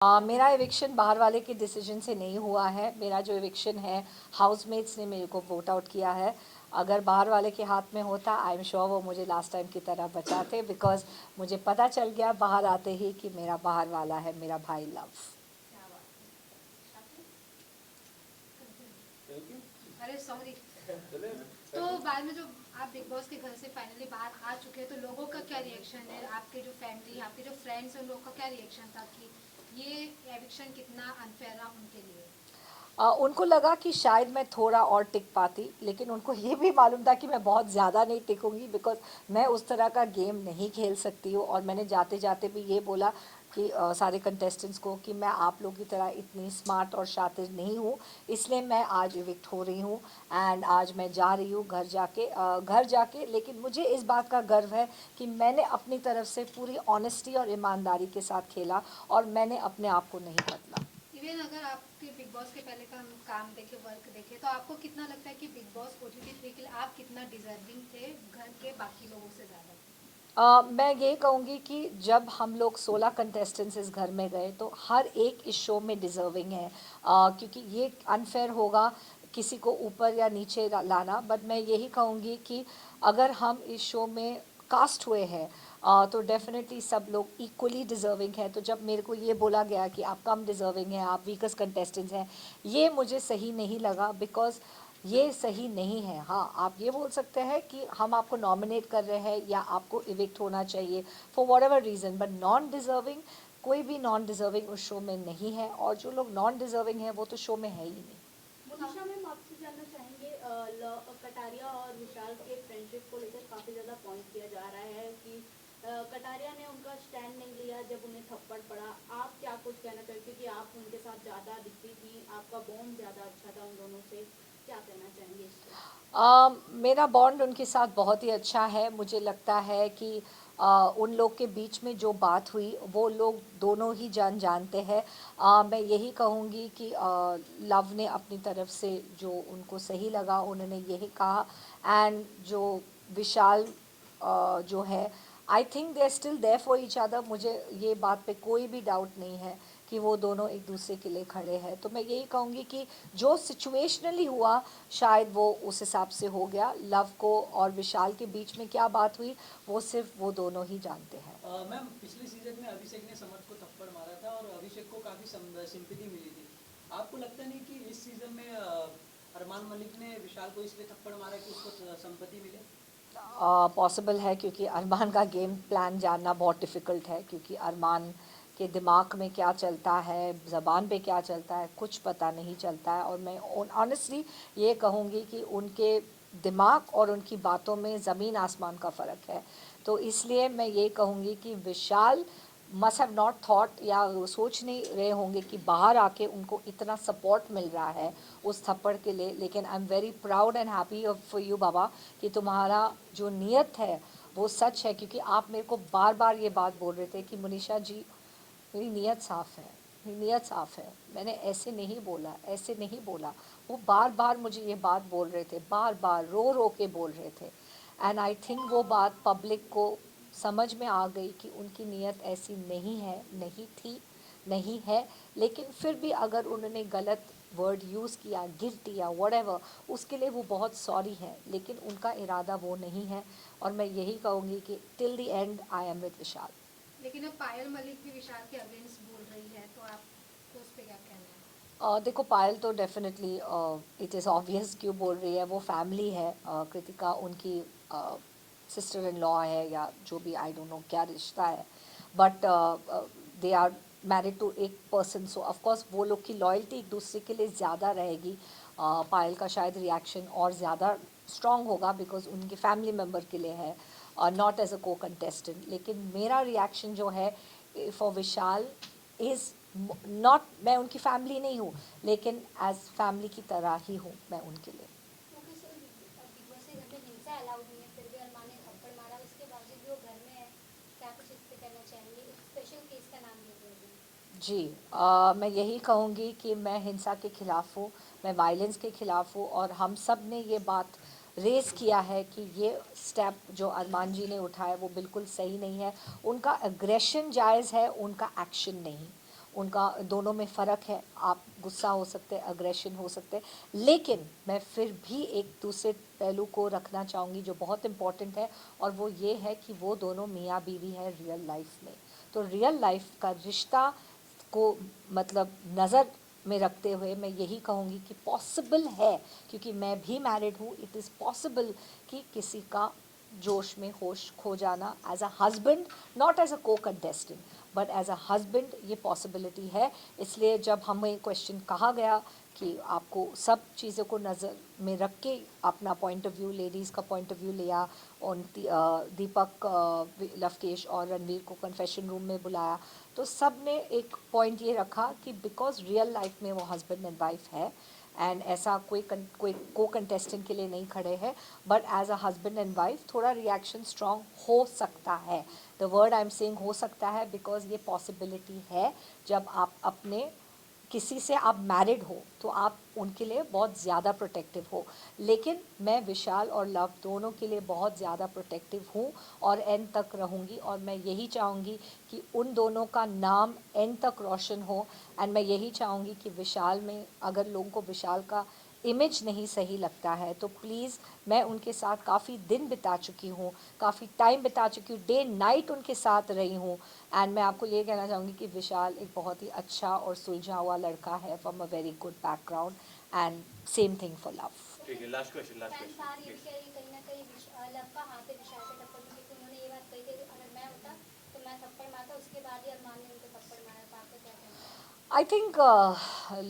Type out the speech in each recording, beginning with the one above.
मेरा एविक्शन बाहर वाले के डिसीजन से नहीं हुआ है। मेरा जो एविक्शन है हाउसमेट्स ने मेरे को वोट आउट किया है। अगर बाहर वाले के हाथ में होता आई एम श्योर वो मुझे लास्ट टाइम की तरह बचाते, बिकॉज मुझे पता चल गया बाहर आते ही कि मेरा बाहर वाला है मेरा भाई लव। अरे सॉरी। तो बाद में जो आप बिग बॉस के घर से फाइनली बाहर आ चुके हैं तो लोगों का क्या रिएक्शन है, आपके जो फैमिली आपके जो फ्रेंड्स हैं उन लोगों का क्या रिएक्शन था कि ये एविक्शन कितना अनफेयर रहा उनके लिए? उनको लगा कि शायद मैं थोड़ा और टिक पाती, लेकिन उनको ये भी मालूम था कि मैं बहुत ज़्यादा नहीं टिकूंगी, बिकॉज मैं उस तरह का गेम नहीं खेल सकती हूँ। और मैंने जाते जाते भी ये बोला कि सारे कंटेस्टेंट्स को कि मैं आप लोगों की तरह इतनी स्मार्ट और शातिर नहीं हूँ, इसलिए मैं आज इविक्ट हो रही हूँ। एंड आज मैं जा रही हूँ घर जाके, लेकिन मुझे इस बात का गर्व है कि मैंने अपनी तरफ से पूरी ऑनेस्टी और ईमानदारी के साथ खेला और मैंने अपने आप को नहीं बदला। इवन अगर आपके बिग बॉस के पहले का हम काम देखे, वर्क देखे, तो आपको कितना लगता है कि बिग बॉस OTT 3 के लिए आप कितना डिजर्विंग थे घर के बाकी लोगों से ज़्यादा? मैं ये कहूँगी कि जब हम लोग 16 कंटेस्टेंट्स इस घर में गए तो हर एक इस शो में डिज़र्विंग है, क्योंकि ये अनफेयर होगा किसी को ऊपर या नीचे लाना। बट मैं यही कहूँगी कि अगर हम इस शो में कास्ट हुए हैं तो डेफिनेटली सब लोग इक्वली डिज़र्विंग है। तो जब मेरे को ये बोला गया कि आप कम डिज़र्विंग हैं, आप वीकस्ट कंटेस्टेंट्स हैं, ये मुझे सही नहीं लगा, बिकॉज़ ये सही नहीं है। हाँ, आप ये बोल सकते हैं कि हम आपको नॉमिनेट कर रहे हैं या आपको इविक्ट होना चाहिए for what ever reason, but non deserving, कोई भी नॉन डिज़र्विंग उस शो में नहीं है। और जो लोग नॉन डिज़र्विंग हैं वो तो शो में है ही नहीं। मोनिशा मैम, आपसे जानना चाहेंगे, कटारिया और विशाल के फ्रेंडशिप को लेकर काफ़ी ज़्यादा पॉइंट किया जा रहा है कि कटारिया ने उनका स्टैंड नहीं लिया जब उन्हें थप्पड़ पड़ा। आप क्या कुछ कहना चाहेंगे, क्योंकि आप उनके साथ ज़्यादा दिखती थी, आपका बॉन्ड ज़्यादा अच्छा था उन दोनों से, क्या कहना चाहेंगे इस पर? मेरा बॉन्ड उनके साथ बहुत ही अच्छा है। मुझे लगता है कि उन लोग के बीच में जो बात हुई वो लोग दोनों ही जानते हैं। मैं यही कहूँगी कि लव ने अपनी तरफ से जो उनको सही लगा उन्होंने यही कहा। एंड जो विशाल जो है, I think they are still there for each other. मुझे ये बात पे कोई भी डाउट नहीं है कि वो दोनों एक दूसरे के लिए खड़े हैं। तो मैं यही कहूँगी कि जो सिचुएशनली हुआ शायद वो उस हिसाब से हो गया। लव को और विशाल के बीच में क्या बात हुई वो सिर्फ वो दोनों ही जानते हैं। मैम, पिछले सीजन में अभिषेक ने समर्थ को थप्पड़ मारा था और अभिषेक को काफ़ी सिंपैथी मिली थी। आपको लगता नहीं कि इस सीजन में अरमान मलिक ने विशाल को इसलिए थप्पड़ मारा कि उसको संपत्ति मिले? पॉसिबल है, क्योंकि अरमान का गेम प्लान जानना बहुत डिफ़िकल्ट है, क्योंकि अरमान के दिमाग में क्या चलता है, ज़बान पे क्या चलता है, कुछ पता नहीं चलता है। और मैं ऑनेस्टली ये कहूँगी कि उनके दिमाग और उनकी बातों में ज़मीन आसमान का फ़र्क है। तो इसलिए मैं ये कहूँगी कि विशाल मस्ट हैव नॉट थॉट, या वो सोच नहीं रहे होंगे कि बाहर आके उनको इतना सपोर्ट मिल रहा है उस थप्पड़ के लिए। लेकिन I am very proud and happy for you बाबा कि तुम्हारा जो नीयत है वो सच है, क्योंकि आप मेरे को बार बार ये बात बोल रहे थे कि मनीषा जी मेरी नीयत साफ़ है, मेरी नीयत साफ़ है, मैंने ऐसे नहीं बोला, ऐसे नहीं बोला। वो बार बार मुझे ये बात बोल रहे थे, बार बार रो रो के बोल रहे थे। एंड आई थिंक वो बात पब्लिक को समझ में आ गई कि उनकी नीयत ऐसी नहीं है, नहीं थी, नहीं है। लेकिन फिर भी अगर उन्होंने गलत वर्ड यूज़ किया, गिल्टी या व्हाटएवर, उसके लिए वो बहुत सॉरी है, लेकिन उनका इरादा वो नहीं है। और मैं यही कहूँगी कि till the end I am with Vishal. लेकिन अब पायल मलिक भी विशाल के अगेंस्ट बोल रही है, तो आपको उस पर क्या कहना है? देखो, पायल तो डेफिनेटली इट इज़ ऑब्वियस क्यों बोल रही है, वो फैमिली है। कृतिका उनकी सिस्टर इन लॉ है या जो भी, आई डोंट नो क्या रिश्ता है, but they are married to एक पर्सन, सो ऑफकोर्स वो लोग की लॉयल्टी एक दूसरे के लिए ज़्यादा रहेगी। पायल का शायद रिएक्शन और ज़्यादा स्ट्रॉन्ग होगा बिकॉज उनके फैमिली मेम्बर के लिए है, not as a co contestant. लेकिन मेरा रिएक्शन जो है फॉर विशाल इज़ नॉट, मैं उनकी फैमिली नहीं हूँ, लेकिन एज फैमिली की तरह ही हूँ मैं उनके लिए। क्योंकि सर बिग बॉस के घर में हिंसा अलाउड नहीं है, फिर भी अरमान ने थप्पड़ मारा, उसके बावजूद भी वो घर में है। क्या कुछ इस पे कहना चाहेंगे? एक स्पेशल केस का नाम ले रहे हैं। जी, मैं यही कहूँगी कि मैं हिंसा के ख़िलाफ़ हूँ, मैं वायलेंस के ख़िलाफ़ हूँ। और हम सब ने ये बात रेज़ किया है कि ये स्टेप जो अरमान जी ने उठाया वो बिल्कुल सही नहीं है। उनका एग्रेशन जायज़ है, उनका एक्शन नहीं। उनका दोनों में फ़र्क है, आप गुस्सा हो सकते हैं, अग्रेशन हो सकते हैं, लेकिन मैं फिर भी एक दूसरे पहलू को रखना चाहूँगी जो बहुत इम्पॉर्टेंट है, और वो ये है कि वो दोनों मियाँ बीवी हैं रियल लाइफ में। तो रियल लाइफ का रिश्ता को मतलब नज़र में रखते हुए मैं यही कहूँगी कि पॉसिबल है, क्योंकि मैं भी मैरिड हूँ, इट इज़ पॉसिबल कि किसी का जोश में होश खो जाना as a husband, not as a co contestant but as a husband, ये पॉसिबिलिटी है। इसलिए जब हमें क्वेश्चन कहा गया कि आपको सब चीज़ों को नज़र में रख के अपना पॉइंट ऑफ व्यू, लेडीज़ का पॉइंट ऑफ व्यू लिया, और दीपक, लवकेश और रणवीर को कन्फेशन रूम में बुलाया, तो सब ने एक पॉइंट ये रखा कि बिकॉज रियल लाइफ में वो हस्बैंड एंड वाइफ है, एंड ऐसा कोई को कंटेस्टेंट के लिए नहीं खड़े हैं, but as a husband and wife थोड़ा रिएक्शन स्ट्रॉन्ग हो सकता है। The word I am saying हो सकता है बिकॉज ये पॉसिबिलिटी है। जब आप अपने किसी से आप मैरिड हो तो आप उनके लिए बहुत ज़्यादा प्रोटेक्टिव हो, लेकिन मैं विशाल और लव दोनों के लिए बहुत ज़्यादा प्रोटेक्टिव हूँ और एंड तक रहूँगी, और मैं यही चाहूँगी कि उन दोनों का नाम एंड तक रोशन हो। एंड मैं यही चाहूँगी कि विशाल में अगर लोगों को विशाल का इमेज नहीं सही लगता है तो प्लीज़, मैं उनके साथ काफ़ी दिन बिता चुकी हूँ, काफ़ी टाइम बिता चुकी हूँ, डे नाइट उनके साथ रही हूँ, एंड मैं आपको ये कहना चाहूँगी कि विशाल एक बहुत ही अच्छा और सुलझा हुआ लड़का है from a very good background, and same thing for love. ठीक है, लास्ट क्वेश्चन फैंस बाहर ये भी प्लीज। कह रही है कहीं ना कहीं लव का हाथ है विशाल से टक्कर में, क्योंकि उन्होंने ये बात कही थी कि अगर मैं होता तो मैं थप्पड़ मारता, उसके बाद ही अरमान ने उनको थप्पड़ मारा था। आपका क्या कहना है? आई थिंक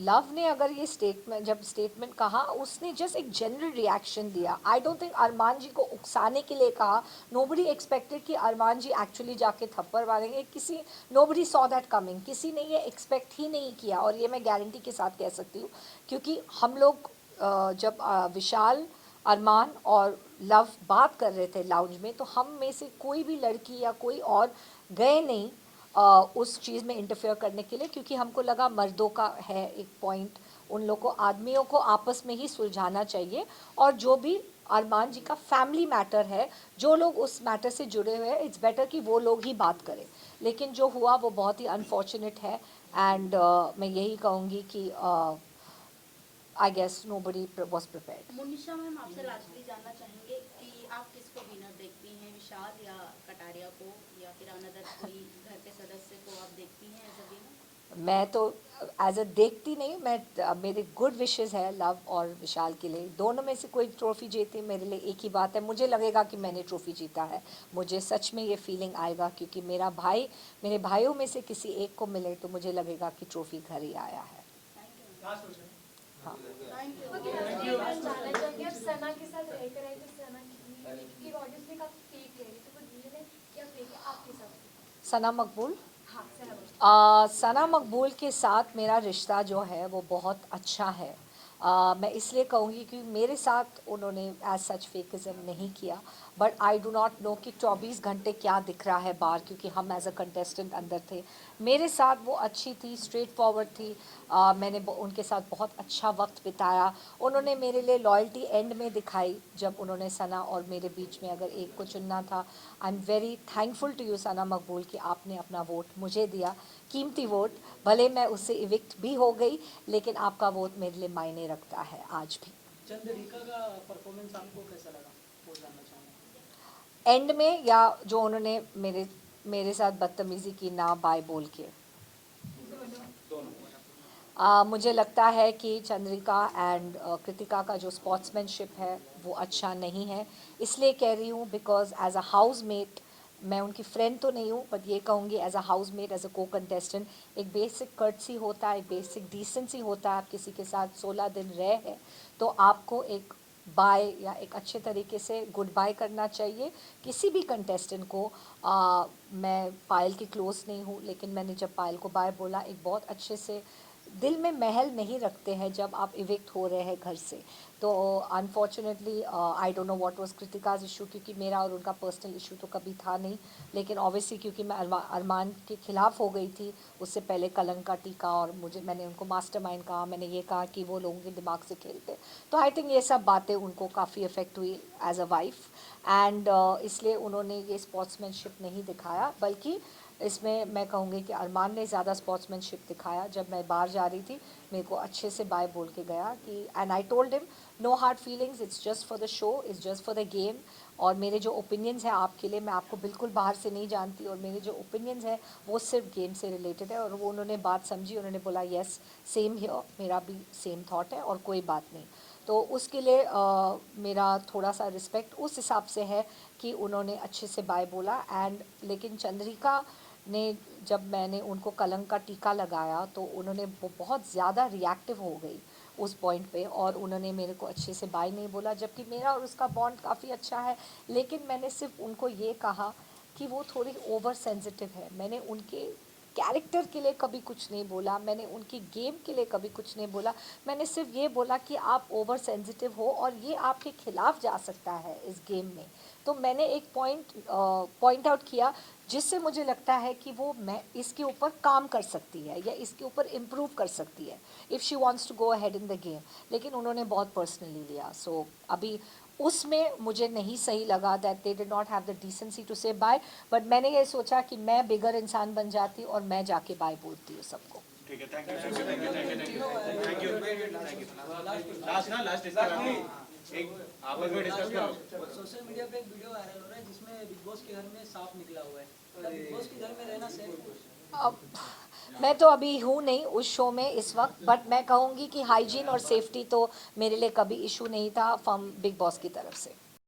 लव ने अगर ये स्टेटमेंट, जब स्टेटमेंट कहा, उसने जस्ट एक जनरल रिएक्शन दिया। आई डोंट थिंक अरमान जी को उकसाने के लिए कहा। नोबडी एक्सपेक्टेड कि अरमान जी एक्चुअली जाके थप्पड़ मारेंगे, किसी नोबडी सॉ दैट कमिंग, किसी ने ये एक्सपेक्ट ही नहीं किया, और ये मैं गारंटी के साथ कह सकती हूँ, क्योंकि हम लोग जब विशाल, अरमान और लव बात कर रहे थे लाउंज में, तो हम में से कोई भी लड़की या कोई और गए नहीं उस चीज़ में इंटरफेयर करने के लिए, क्योंकि हमको लगा मर्दों का है एक पॉइंट, उन लोग को, आदमियों को आपस में ही सुलझाना चाहिए, और जो भी अरमान जी का फैमिली मैटर है, जो लोग उस मैटर से जुड़े हुए हैं, इट्स बेटर कि वो लोग ही बात करें। लेकिन जो हुआ वो बहुत ही अनफॉर्चुनेट है, एंड मैं यही कहूँगी कि I guess nobody was prepared. Munisha ma'am, आपसे लास्टली जानना चाहेंगे कि आप किसको विनर देखती हैं, विशाल या कटारिया को, या फिर अनदर कोई घर के सदस्य को आप देखती हैं एज अ विनर? मैं तो एज अ देखती नहीं, मैं मेरे गुड विशेस है लव और विशाल के लिए, दोनों में से कोई ट्रॉफी जीते मेरे लिए एक ही बात है, मुझे लगेगा कि मैंने ट्रॉफी जीता है, मुझे सच में ये फीलिंग आएगा, क्योंकि मेरा भाई, मेरे भाइयों में से किसी एक को मिले तो मुझे लगेगा कि ट्रॉफी घर ही आया है। हाँ, थैंक यू। जानना चाहूंगी आप सना के साथ रहकर आए, तो सना की ऑडियंस में काफी फेक है, तो वो रियल है क्या फेक है आपके साथ? सना मकबूल, हाँ सना। सना मकबूल के साथ मेरा रिश्ता जो है वो बहुत अच्छा है। मैं इसलिए कहूँगी कि मेरे साथ उन्होंने एज सच फेकिज़म नहीं किया, but I do not know कि 24 घंटे क्या दिख रहा है बाहर, क्योंकि हम एज अ कंटेस्टेंट अंदर थे। मेरे साथ वो अच्छी थी, स्ट्रेट फॉरवर्ड थी, मैंने उनके साथ बहुत अच्छा वक्त बिताया। उन्होंने मेरे लिए लॉयल्टी एंड में दिखाई, जब उन्होंने सना और मेरे बीच में अगर एक को चुनना था। I am very thankful to you Sana Maqbool कि आपने अपना वोट मुझे दिया, कीमती वोट, भले मैं उससे इविक्ट भी हो गई, लेकिन आपका वोट मेरे लिए मायने रखता है आज भी। चंद्रिका का परफॉर्मेंस आपको कैसा लगा, वो जानना चाहूँगा। एंड में, या जो उन्होंने मेरे साथ बदतमीज़ी की ना बाय बोल के, मुझे लगता है कि चंद्रिका एंड कृतिका का जो स्पोर्ट्समैनशिप है वो अच्छा नहीं है। इसलिए कह रही हूँ बिकॉज एज अ हाउसमेट, मैं उनकी फ्रेंड तो नहीं हूँ, बट ये कहूँगी as a housemate, as a co contestant, एक बेसिक कर्टसी होता है, एक बेसिक डिसेंसी होता है। आप किसी के साथ 16 दिन रहे हैं तो आपको एक बाय या एक अच्छे तरीके से गुड बाय करना चाहिए किसी भी कंटेस्टेंट को। मैं पायल की क्लोज नहीं हूँ, लेकिन मैंने जब पायल को बाय बोला, एक बहुत अच्छे से, दिल में महल नहीं रखते हैं जब आप इविक्ट हो रहे हैं घर से। तो unfortunately I don't know what was Kritika's issue, क्योंकि मेरा और उनका पर्सनल इशू तो कभी था नहीं, लेकिन ऑब्वियसली क्योंकि मैं अरमान के खिलाफ हो गई थी उससे पहले, कलंक का टीका, और मैंने उनको मास्टरमाइंड कहा, मैंने ये कहा कि वो लोगों के दिमाग से खेलते, तो आई थिंक ये सब बातें उनको काफ़ी इफ़ेक्ट हुई एज अ वाइफ, एंड इसलिए उन्होंने ये स्पोर्ट्समैनशिप नहीं दिखाया, बल्कि इसमें मैं कहूँगी कि अरमान ने ज़्यादा स्पोर्ट्समैनशिप दिखाया। जब मैं बाहर जा रही थी मेरे को अच्छे से बाय बोल के गया कि and I told him no hard feelings, it's just for the show, it's just for the game. और मेरे जो ओपिनियंस हैं आपके लिए, मैं आपको बिल्कुल बाहर से नहीं जानती और मेरे जो ओपिनियंस हैं वो सिर्फ गेम से रिलेटेड है। और वो उन्होंने बात समझी, उन्होंने बोला येस सेम हियर, मेरा भी सेम थॉट है और कोई बात नहीं। तो उसके लिए मेरा थोड़ा सा रिस्पेक्ट उस हिसाब से है कि उन्होंने अच्छे से बाय बोला। एंड लेकिन चंद्रिका ने, जब मैंने उनको कलंक का टीका लगाया तो उन्होंने बहुत ज़्यादा रिएक्टिव हो गई उस पॉइंट पे और उन्होंने मेरे को अच्छे से बाय नहीं बोला, जबकि मेरा और उसका बॉन्ड काफ़ी अच्छा है। लेकिन मैंने सिर्फ उनको ये कहा कि वो थोड़ी ओवर सेंसिटिव है। मैंने उनके कैरेक्टर के लिए कभी कुछ नहीं बोला, मैंने उनकी गेम के लिए कभी कुछ नहीं बोला। मैंने सिर्फ ये बोला कि आप ओवर सेंसिटिव हो और ये आपके खिलाफ जा सकता है इस गेम में। तो मैंने एक पॉइंट आउट किया जिससे मुझे लगता है कि वो मैं इसके ऊपर काम कर सकती है या इसके ऊपर इम्प्रूव कर सकती है if she wants to go ahead in the game. लेकिन उन्होंने बहुत पर्सनली लिया। सो अभी उसमें मुझे नहीं सही लगा that they did not have the decency to say bye. But मैंने ये सोचा कि मैं बिगर इंसान बन जाती और मैं जाके बाय बोलती हूँ सबको। ठीक है, थैंक यू। लास्ट एक आपस में डिस्कस करो। सोशल मीडिया पे एक वीडियो वायरल हो रहा है जिसमें बिग बॉस के घर में सांप निकला हुआ है। क्या बिग बॉस के घर में रहना सेफ? अब मैं तो अभी हूँ नहीं उस शो में इस वक्त, बट मैं कहूँगी कि हाइजीन और सेफ्टी तो मेरे लिए कभी इशू नहीं था फ्रॉम बिग बॉस की तरफ से।